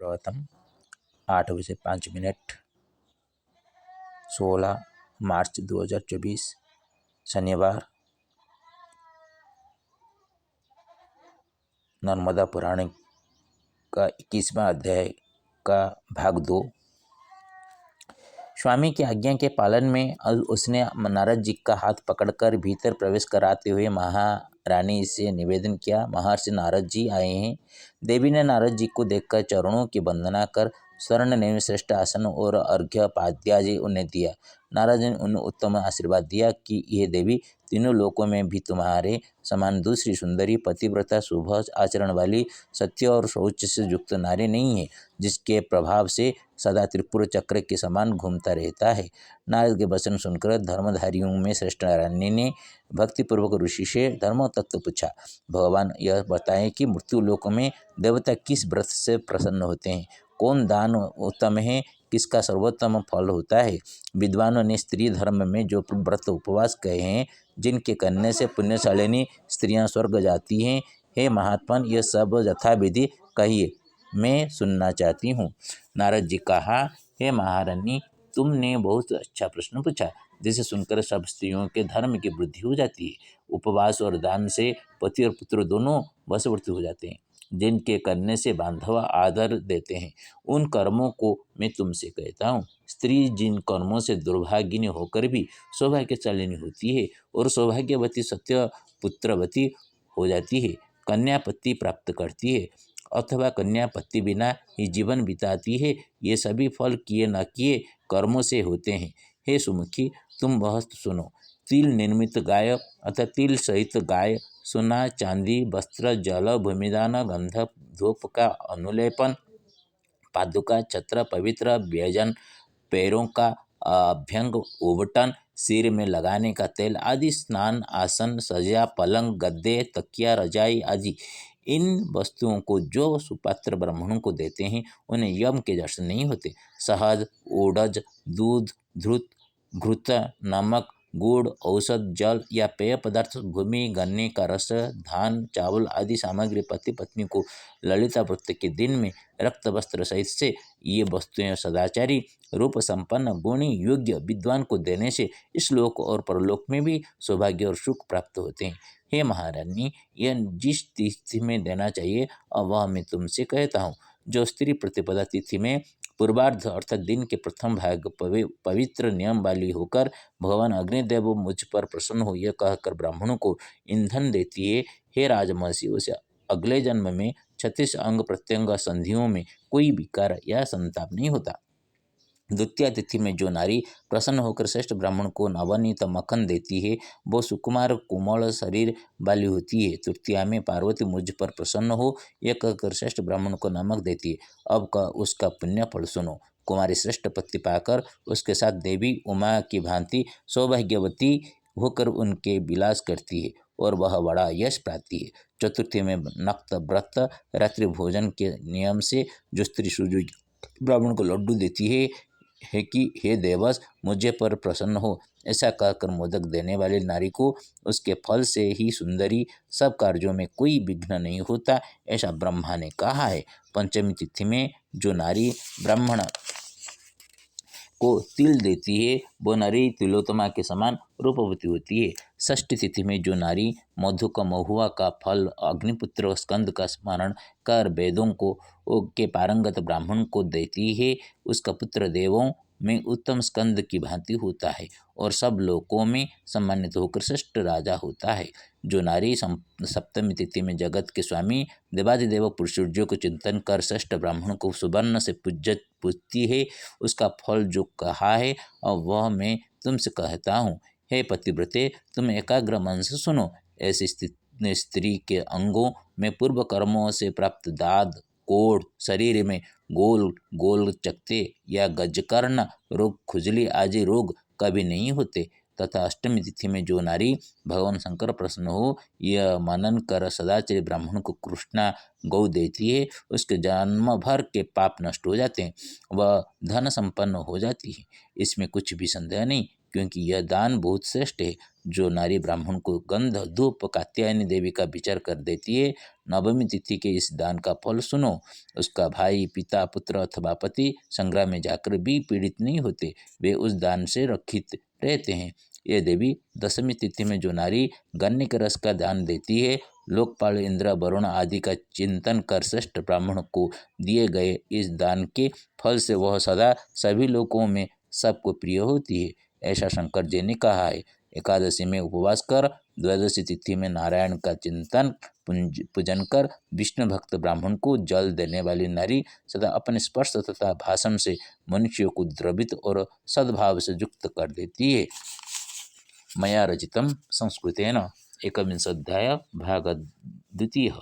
प्रथम 8:05 16 मार्च 2024 शनिवार। नर्मदा पुराण का 21वां अध्याय का भाग 2। स्वामी की आज्ञा के पालन में उसने नारद जी का हाथ पकड़कर भीतर प्रवेश कराते हुए महारानी से निवेदन किया, महर्षि नारद जी आए हैं। देवी ने नारद जी को देखकर चरणों की वंदना कर स्वर्ण ने श्रेष्ठ आसन और अर्घ्य पाद्यादि उन्हें दिया। नारद ने उन्हें उत्तम आशीर्वाद दिया कि यह देवी तीनों लोकों में भी तुम्हारे समान दूसरी सुंदरी पतिव्रता शुभ आचरण वाली सत्य और शौच से युक्त नारी नहीं है, जिसके प्रभाव से सदा त्रिपुर चक्र के समान घूमता रहता है। नारद के वचन सुनकर धर्मधारियों में श्रेष्ठ रानी ने भक्तिपूर्वक ऋषि से धर्म तत्व पूछा। भगवान यह बताएं कि मृत्यु लोक में देवता किस व्रत से प्रसन्न होते हैं, कौन दान उत्तम है, किसका सर्वोत्तम फल होता है। विद्वानों ने स्त्री धर्म में जो व्रत उपवास कहे हैं, जिनके करने से पुण्यशालिनी स्त्रियां स्वर्ग जाती हैं, हे महात्मन यह सब यथाविधि कहिए, मैं सुनना चाहती हूँ। नारद जी कहा, हे महारानी, तुमने बहुत अच्छा प्रश्न पूछा, जिसे सुनकर सब स्त्रियों के धर्म की वृद्धि हो जाती है। उपवास और दान से पति और पुत्र दोनों वशवर्ती हो जाते हैं। जिनके करने से बांधव आदर देते हैं, उन कर्मों को मैं तुमसे कहता हूँ। स्त्री जिन कर्मों से दुर्भागिनी होकर भी सौभाग्यशालिनी होती है और सौभाग्यवती सत्य पुत्रवती हो जाती है, कन्यापति प्राप्त करती है अथवा कन्यापति बिना ही जीवन बिताती है, ये सभी फल किए न किए कर्मों से होते हैं। हे सुमुखी, तुम वह सुनो। तिल निर्मित गाय अथवा तिल सहित गाय, सोना चांदी वस्त्र जल भूमिदान गंध धूप का अनुलेपन, पादुका छत्र पवित्र व्यंजन, पैरों का अभ्यंग उबटन, सिर में लगाने का तेल आदि, स्नान आसन सज्जा पलंग गद्दे तकिया रजाई आदि, इन वस्तुओं को जो सुपात्र ब्राह्मणों को देते हैं उन्हें यम के दर्शन नहीं होते। शहद ओडज दूध धृत घृत नमक गुड़ औषध जल या पेय पदार्थ भूमि गन्ने का रस धान चावल आदि सामग्री पति पत्नी को ललिता व्रत के दिन में रक्त वस्त्र सहित से ये वस्तुएं सदाचारी रूप संपन्न गुणी योग्य विद्वान को देने से इस लोक और परलोक में भी सौभाग्य और सुख प्राप्त होते हैं। हे महारानी, यह जिस तिथि में देना चाहिए वह मैं तुमसे कहता हूँ। जो स्त्री प्रतिपदा तिथि में पूर्वार्ध अर्थात दिन के प्रथम भाग पवित्र नियम वाली होकर भगवान अग्निदेव मुझ पर प्रसन्न हो यह कहकर ब्राह्मणों को ईंधन देती है, हे राजमहर्षि, उसे अगले जन्म में 36 अंग प्रत्यंग संधियों में कोई विकार या संताप नहीं होता। द्वितीय तिथि में जो नारी प्रसन्न होकर श्रेष्ठ ब्राह्मण को नवनीत मक्खन देती है, वो सुकुमार कोमल शरीर वाली होती है। तृतीया में पार्वती मुझ पर प्रसन्न हो यह कहकर श्रेष्ठ ब्राह्मण को नमक देती है। अब का उसका पुण्य फल सुनो। कुमारी श्रेष्ठ पति पाकर उसके साथ देवी उमा की भांति सौभाग्यवती होकर उनके विलास करती है और वह बड़ा यश पाती है। चतुर्थी में नक्त व्रत रात्रि भोजन के नियम से जो स्त्री सूर्य ब्राह्मण को लड्डू देती है कि हे देवस, मुझे पर प्रसन्न हो, ऐसा कहकर मोदक देने वाली नारी को उसके फल से ही सुंदरी सब कार्यों में कोई विघ्न नहीं होता, ऐसा ब्रह्मा ने कहा है। पंचमी तिथि में जो नारी ब्राह्मण को तिल देती है वो नारी तिलोत्तमा के समान रूपवती होती है। षष्ठी तिथि में जो नारी मधु का महुआ का फल अग्निपुत्र स्कंद का स्मरण कर वेदों को के पारंगत ब्राह्मण को देती है, उसका पुत्र देवों में उत्तम स्कंद की भांति होता है और सब लोकों में सम्मानित होकर श्रेष्ठ राजा होता है। जो नारी सप्तमी तिथि में जगत के स्वामी देवादिदेव पुरुषों को चिंतन कर श्रेष्ठ ब्राह्मण को सुवर्ण से पूजती है, उसका फल जो कहा है और वह मैं तुमसे कहता हूँ। हे पतिव्रते, तुम एकाग्र मन से सुनो। ऐसी स्त्री के अंगों में पूर्व कर्मों से प्राप्त दाद कोढ़, शरीर में गोल गोल चकते या गजकर्ण रोग खुजली आदि रोग कभी नहीं होते। तथा अष्टमी तिथि में जो नारी भगवान शंकर प्रसन्न हो यह मनन कर सदाचारी ब्राह्मण को कृष्णा गौ देती है, उसके जन्म भर के पाप नष्ट हो जाते हैं, वह धन संपन्न हो जाती है। इसमें कुछ भी संदेह नहीं, क्योंकि यह दान बहुत श्रेष्ठ है। जो नारी ब्राह्मण को गंध धूप कात्यायनी देवी का विचार कर देती है, नवमी तिथि के इस दान का फल सुनो। उसका भाई, पिता, पुत्र अथवा पति संग्राम में जाकर भी पीड़ित नहीं होते, वे उस दान से रक्षित रहते हैं। ये देवी दशमी तिथि में जो नारी गन्ने के रस का दान देती है, लोकपाल, इंद्र, वरुण आदि का चिंतन कर श्रेष्ठ ब्राह्मण को दिए गए इस दान के फल से वह सदा सभी लोगों में सबको प्रिय होती है, ऐसा शंकर जी ने कहा है। एकादशी में उपवास कर, द्वादशी तिथि में नारायण का चिंतन पूजन कर, विष्णु भक्त ब्राह्मण को जल देने वाली नारी सदा अपने स्पर्श तथा भाषण से मनुष्यों को द्रवित और सद्भाव से युक्त कर देती है। मया रचितं संस्कृतेन एकविंशोऽध्याय भाग द्वितीयः।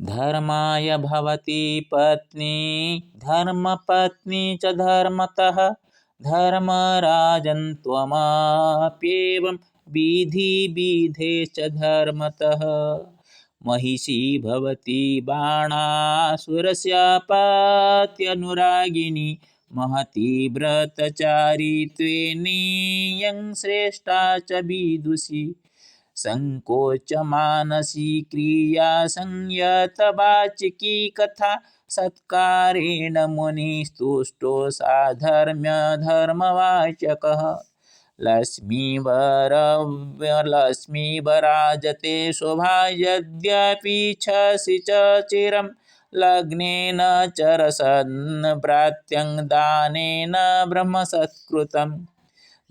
धर्माय भवति पत्नी धर्मपत्नी च धर्मतः धर्मराजन् त्वमप्येवं विधि विधेश्च धर्मतः। महिषी भवति बाणासुरस्य पत्यनुरागिणी महती व्रतचारित्वेनीयं श्रेष्ठा च विदुषी। संकोचमानसी क्रिया संयतवाचिकी कथा सत्कारेण मुनिस्तुष्टो साधर्म्य धर्मवाचकः। लक्ष्मीवराजते शोभा यद्यपि छसि च चिरं लग्नेन चरसन् भ्रात्यं दानेन ब्रह्मसत्कृतम्।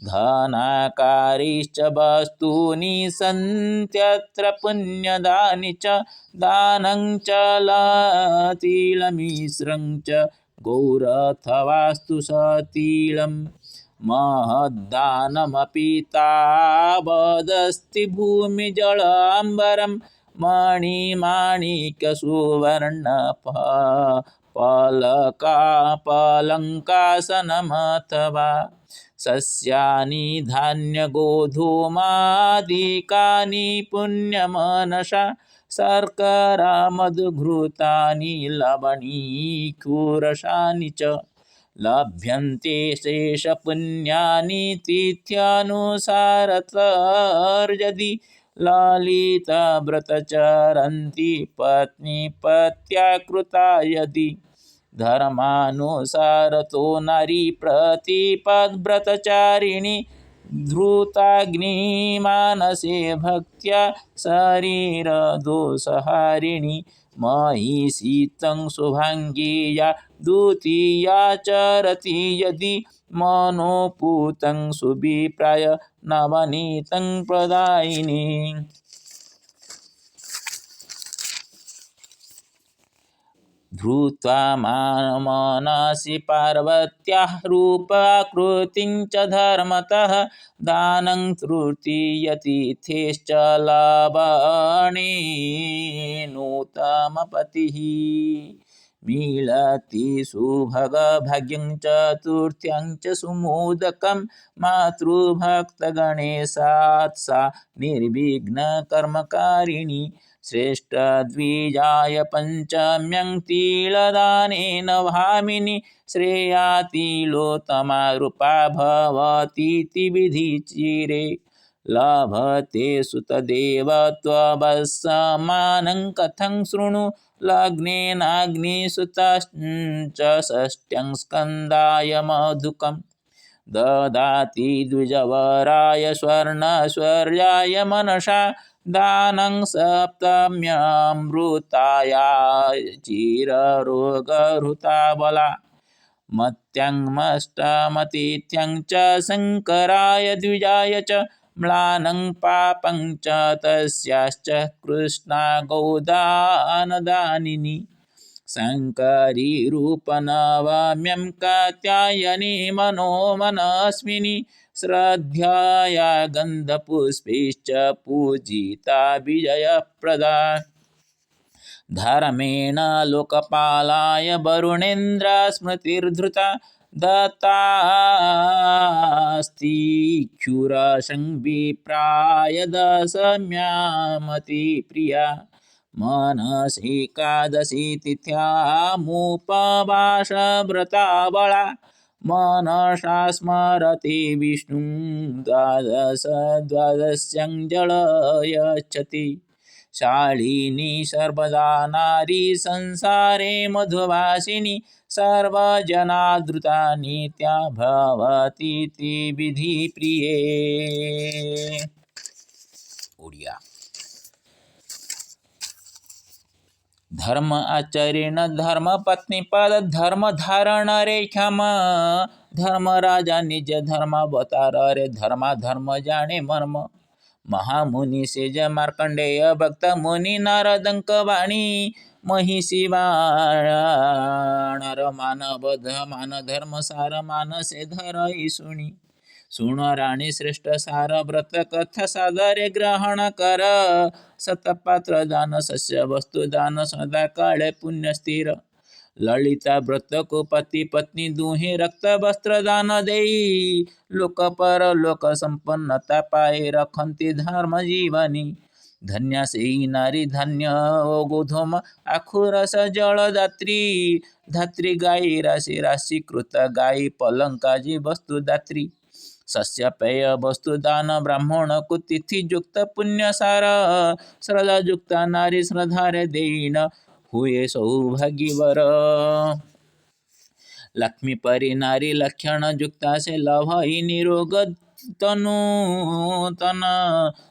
धनाकारिश्च वस्तूनि सन्त्यत्र पुण्यदानि च दानं च तिलमिश्रं च गौरथवास्तु सतिलं। महद्दानमपि तावदस्ति भूमिजलाम्बरं मणिमाणिक्यसुवर्णपलकासनमथवा सस्यानि धान्यगोधूमादिकानि पुण्यमनसा शर्करा मधुघृतानि लवणीकुरसानि च लभ्यन्ते शेषपुण्यानि तिथ्यानुसारतर्यदि ललितव्रतचरन्ति पत्नी पत्या कृता यदि। धर्मानुसारतो नारी प्रतिपद्व्रतचारिणी धृताग्निमानसे भक्त्या शरीरदोषहारिणी। महिषीतं शुभाङ्गीया द्वितीया चरति यदि मनोपूतं सुविप्राय नवनीतं प्रदायिनी। धृत्वा मनसि पार्वत्याः रूपाकृतिं च धर्मतः दानं तृतीयतिथेश्च लवणेनोत्तमपतिः। मिलति सुभगभाग्यं चतुर्थ्यं च सुमोदकं मातृभक्तगणेशात् सा निर्विघ्नकर्मकारिणी। श्रेष्ठद्विजाय पञ्चम्यं तिलदानेन भामिनी श्रेया तिलोत्तमा रूपा भवतीति विधिचिरे। लभते सुतदेवत्ववत्समानं कथं शृणु लग्नेनाग्निसुतश्च षष्ठ्यं स्कन्दाय मधुकम्। ददाति द्विजवराय स्वर्णश्वर्याय मनसा दानं सप्तम्यमृताया चिररोगहृता मत्याङ्मष्टमतिथ्यं च शङ्कराय द्विजाय च म्लानं पापं च तस्याश्च कृष्णा गौदानदानिनी। शङ्करी रूपनवम्यं कात्यायनी मनोमनस्विनी श्रद्धया गन्धपुष्पैश्च पूजिता विजयप्रदा। धर्मेण लोकपालाय वरुणेन्द्र स्मृतिर्धृता दत्तास्ति क्षुरसंविप्राय दशम्यामतिप्रिया। मनसेकादशी तिथ्यामुपवासव्रता बला मनसा स्मरति विष्णुं द्वादश द्वादश्यञ्जलयच्छति शालिनी सर्वदा नारी संसारे मधुभाषिणी सर्वजनादृता नित्या भवतीति विधि प्रिये। ओडिया धर्म आचरण धर्म पत्नी पद धर्म धारण रे क्षमा धर्म राजा निज धर्म अवतार रे धर्मा धर्म जाने मर्म महामुनि सेज मार्कंडेय भक्त मुनि नारदंक वाणी महिषी वाणर मानवध मान धर्म सार मानसे धरई सुणी सुण राणी श्रेष्ठ सार व्रत कथा सादरे ग्रहण कर सतपात्र दान सस्य वस्तु दान सदा काळे पुण्य स्थिर ललिता व्रत को पति पत्नी दुहे रक्त वस्त्र दान देई लोक पर लोक संपन्नता पाए रखंती धर्म जीवनी धन्य से नारी धन्य ओ गोधूम आखुरस जल दात्री धात्री गाई राशि राशि कृत गाई पलंकाजी वस्तु दात्री सस्य पेय वस्तु दान ब्राह्मण को तिथि युक्त पुण्य सार श्रद्धा युक्त नारी श्रद्धारे देन हुए सौभाग्यवर लक्ष्मी परी नारी लक्षण युक्ता से लभई निरोग तनु तन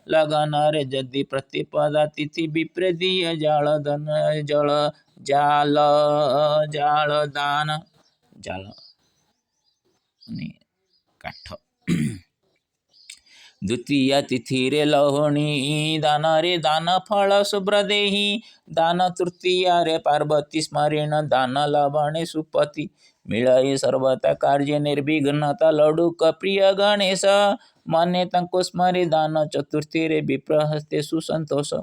लगन रे यदि प्रतिपदा तिथि विप्रदीय जाल दन जल जाल जाल दान जाल काठ द्वितीय तिथि रे लहुणी दान रे दान फल शुभ्र देही दान तृतीय रे पार्वती स्मरण दान लवणे सुपति मिळई सर्वता कार्य निर्विघ्नता लडुक प्रिय गणेश माने तांको स्मरी दान चतुर्थी रे विप्र हस्ते सुसंतोष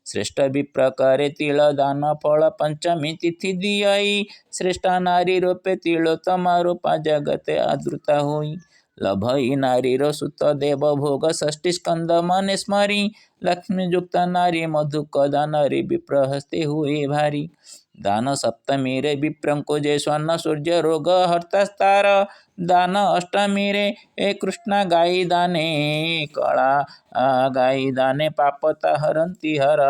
श्रेष्ठ विप्र करे तिळ दान फल पंचमी तिथि दियई श्रेष्ठ नारी रूपे तिलोत्तमा रूपा जगते आदृता होई लभई नारीर सुत देव भोग षष्ठी स्कंद मन स्मरी लक्ष्मी युक्त नारी मधुक दान रे विप्र हस्ते हुए भारी दान सप्तमी रे विप्रंको जय स्वर्ण सूर्य रोग हर्तास्तार दान अष्टमी रे ए कृष्ण गाई दाने कला गाई दाने पापता हरंती हर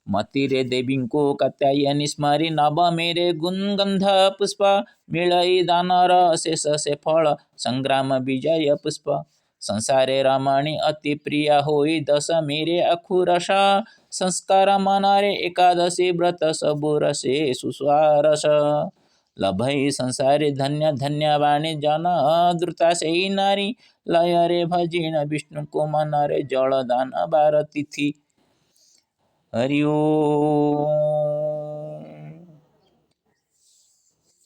मती रे देवींको कात्यायनी स्मरी नभ मेरे गुणगंध पुष्प मिळई दानर शेष से फळ संग्राम विजय पुष्प संसारे रमणी अति प्रिय होई दश मेरे अखुरस संस्कार मनारे एकादशी व्रत सबुरसे सुस्वारस लभई संसारे धन्य धन्य वाणी जन द्रुता से नारी लय रे भजिन विष्णु को मन रे जल दान बार तिथि हरि ओम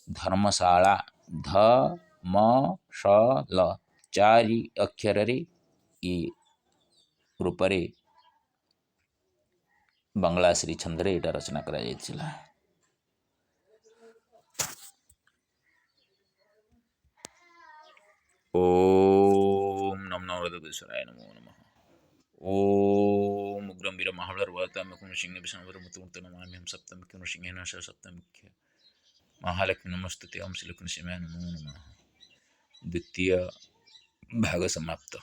धर्मशाला ध म श ल चारि ଅକ୍ଷରରେ ଏ ରୂପରେ ବାଂଲା ଶ୍ରୀ ଛନ୍ଦରେ ଏଇଟା ରଚନା କରାଯାଇଥିଲା। ଓମ୍ ନମ ନମ ଈଶ୍ୱରାୟ ନମୋ ନମଃ। ओम उग्रं वीर महाबलर्वतामकं सिंह विष्णुवरमुतुं नमाम्यहं सप्तमुख्यं सिंहेन सह सप्तमुख्य महालक्ष्मी नमस्तुते ओम श्री लक्ष्मी नमो नमः। द्वितीय भाग समाप्त।